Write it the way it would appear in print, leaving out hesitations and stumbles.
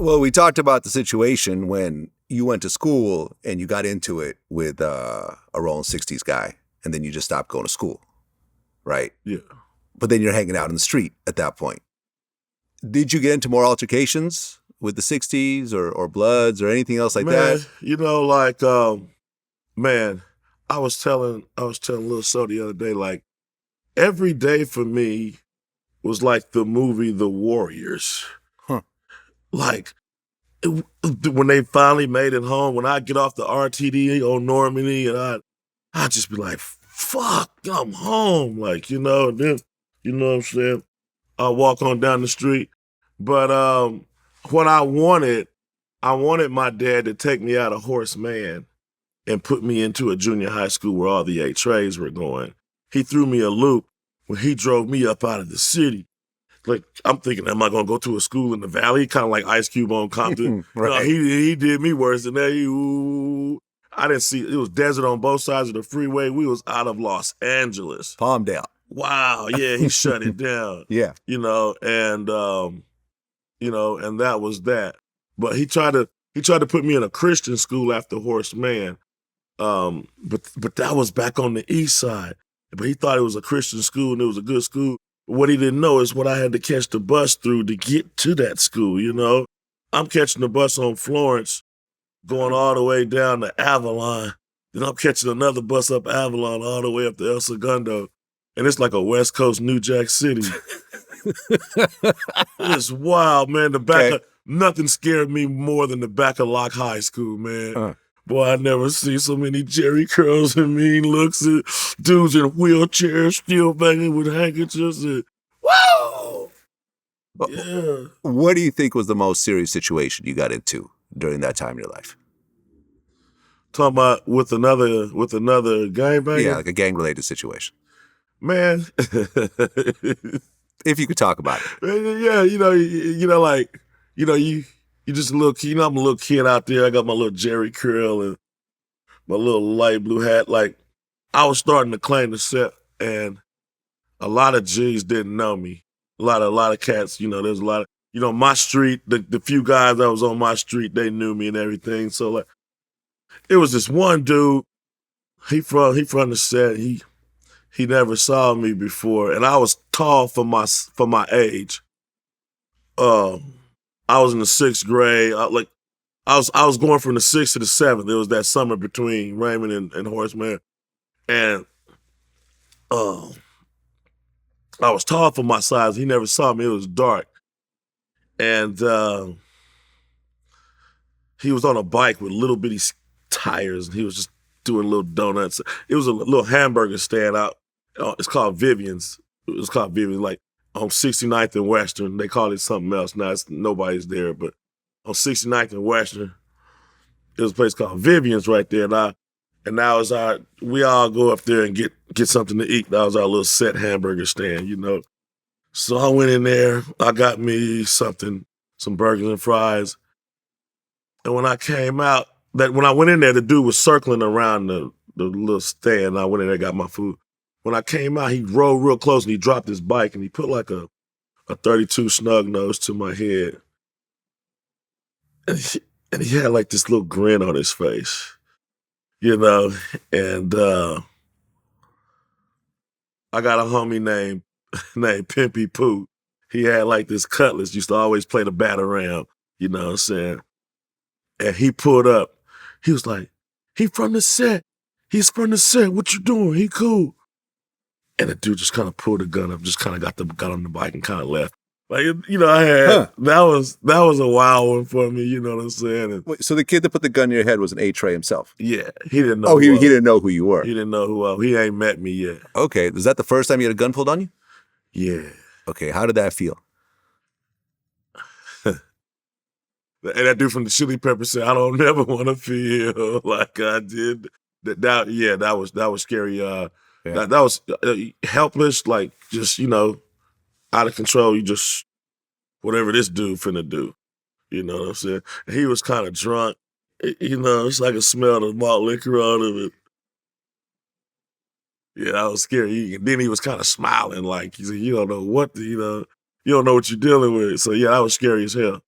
Well, we talked about the situation when you went to school and you got into it with a Rolling 60s guy, and then you just stopped going to school, right? Yeah. But then you're hanging out in the street at that point. Did you get into more altercations with the 60s or Bloods or anything else like that? Man, I was telling Lil So the other day, like, every day for me was like the movie The Warriors. Huh. Like, when they finally made it home, when I get off the RTD on Normandy, and I'd just be like, fuck, I'm home. Like, and then, you know what I'm saying? I walk on down the street. But what I wanted my dad to take me out of Horseman and put me into a junior high school where all the Treys were going. He threw me a loop when he drove me up out of the city. Like, I'm thinking, am I going to go to a school in the Valley? Kind of like Ice Cube on Compton. Right. No, he did me worse than that. I didn't see, it was desert on both sides of the freeway. We was out of Los Angeles. Palmdale. Wow, yeah, he shut it down. Yeah. And that was that. But he tried to put me in a Christian school after Horseman. But that was back on the east side. But he thought it was a Christian school and it was a good school. What he didn't know is what I had to catch the bus through to get to that school, I'm catching the bus on Florence, going all the way down to Avalon. Then I'm catching another bus up Avalon all the way up to El Segundo. And it's like a West Coast New Jack City. It's wild, man. Nothing scared me more than the back of Locke High School, man. Boy, I never see so many Jerry curls and mean looks and dudes in wheelchairs still banging with handkerchiefs. And, whoa! Yeah. What do you think was the most serious situation you got into during that time in your life? Talking about with another gangbanger? Yeah, like a gang-related situation. Man. If you could talk about it. Yeah, you just a little kid. I'm a little kid out there. I got my little Jerry curl and my little light blue hat. Like, I was starting to claim the set, and a lot of G's didn't know me. A lot of cats, there's a lot of, my street, the few guys that was on my street, they knew me and everything. So, like, it was this one dude, he from the set, he never saw me before, and I was tall for my age. I was in the 6th grade. I was going from the 6th to the 7th. It was that summer between Raymond and Horseman, and I was tall for my size. He never saw me. It was dark, and he was on a bike with little bitty tires, and he was just doing little donuts. It was a little hamburger stand out. It's called Vivian's. It was called Vivian's, like on 69th and Western. They call it something else now. Nobody's there, but on 69th and Western, there was a place called Vivian's right there. And that was we all go up there and get something to eat. That was our little set hamburger stand, So I went in there. I got me some burgers and fries. And when I came out, when I went in there, the dude was circling around the little stand. I went in there and got my food. When I came out, he rolled real close and he dropped his bike and he put like a 32 snug nose to my head. And he had like this little grin on his face, and I got a homie named Pimpy Poo. He had like this cutlass, used to always play the bat around, you know what I'm saying? And he pulled up. He was like, he from the set. He's from the set. What you doing? He cool. And the dude just kind of pulled the gun up, just kind of got on the bike and kind of left. Like, I had, that was a wild one for me, you know what I'm saying? And, wait, so the kid that put the gun in your head was an Trey himself? Yeah, he didn't know. Oh, he didn't know who you were? He didn't know who I was. He ain't met me yet. Okay, was that the first time you had a gun pulled on you? Yeah. Okay, how did that feel? And that dude from the Chili Pepper said, I don't never want to feel like I did. That was scary. That was helpless, like just, out of control. You just, whatever this dude finna do. You know what I'm saying? And he was kind of drunk. It's like a smell of malt liquor on him. Yeah, that was scary. Then he was kind of smiling, like he said, you don't know what you don't know what you're dealing with. So yeah, that was scary as hell.